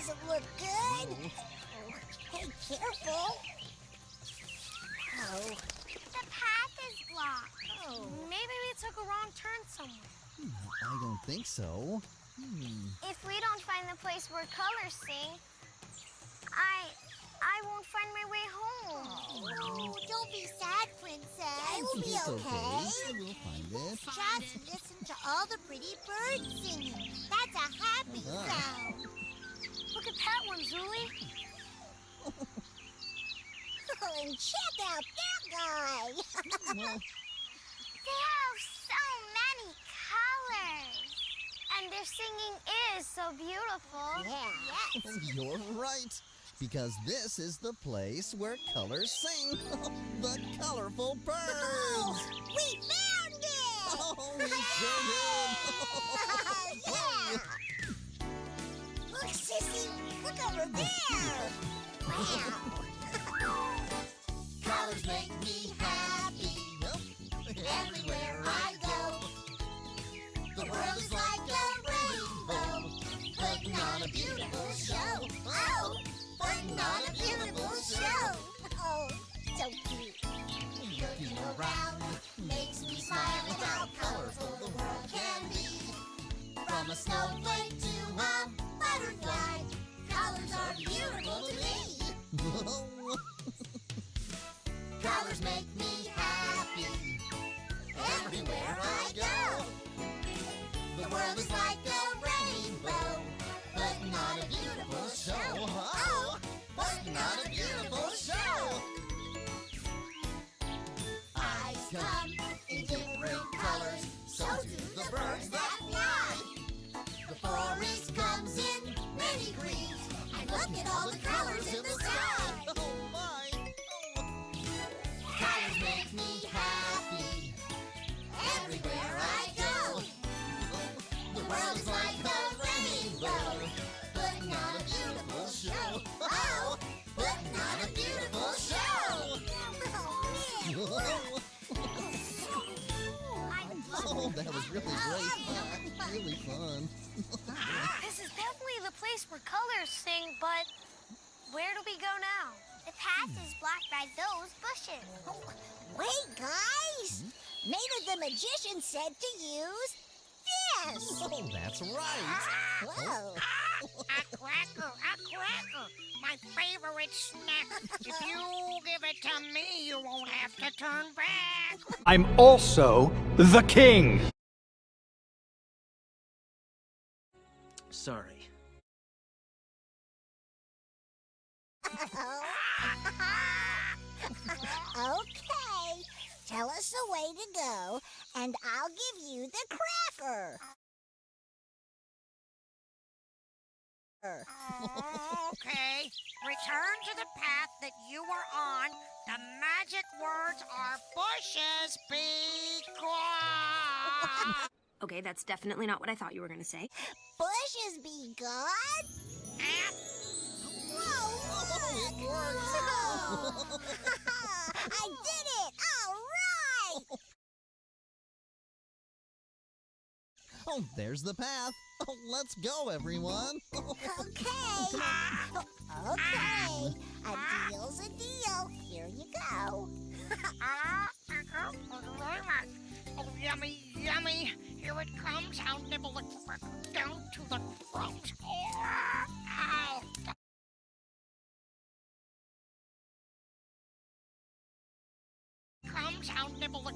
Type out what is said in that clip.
doesn't look good. Oh, hey, careful. Oh. The path is blocked. Oh. Maybe we took a wrong turn somewhere. I don't think so. If we don't find the place where colors sing, I won't find my way home. Oh, don't be sad, Princess. It'll be It's okay. We'll find it. Just listen to all the pretty birds singing. That's a happy sound. Look at that one, Zuli. Oh, and check out that guy. Well, They have so many colors. And their singing is so beautiful. Yes. you're right. Because this is the place where colors sing. The colorful birds. Oh, we found it! Oh, we sure did. Yeah! Look, Sissy, look over there! Wow! Colors make me happy everywhere I go. The world is like a rainbow, putting on a beautiful show. Oh, putting on a beautiful show. Oh, so cute. Looking around makes me smile at how colorful the world can be. From a snowflake to a butterfly, colors are beautiful to me. Colors make me happy everywhere I go. The world is like a rainbow, putting on a beautiful show. Oh, putting on a beautiful show. Eyes come in different colors, so do the birds that fly. The forest comes in many greens, and look at all the colors in the sky. Oh, my. Colors make me happy everywhere I go. The world is like a rainbow, putting on a beautiful show. Oh, putting on a beautiful show. Oh, that was really great. Really fun. This is definitely the place where colors sing, but where do we go now? The path is blocked by those bushes. Wait, guys! Maynard the magician said to use this. Oh, that's right. Whoa! A cracker, my favorite snack. If you give it to me, you won't have to turn back. I'm also the king. Sorry. Okay, tell us the way to go, and I'll give you the cracker. Okay, return to the path that you were on. The magic words are bushes be gone. Okay, that's definitely not what I thought you were going to say. Bushes be gone? Whoa, look! I did it! All right! Oh, there's the path. Oh, let's go, everyone. Okay. Okay. A deal's a deal. Here you go. Oh, yummy, yummy. Here it comes. I'll nibble it down to the crumbs. Ow. I'll nibble it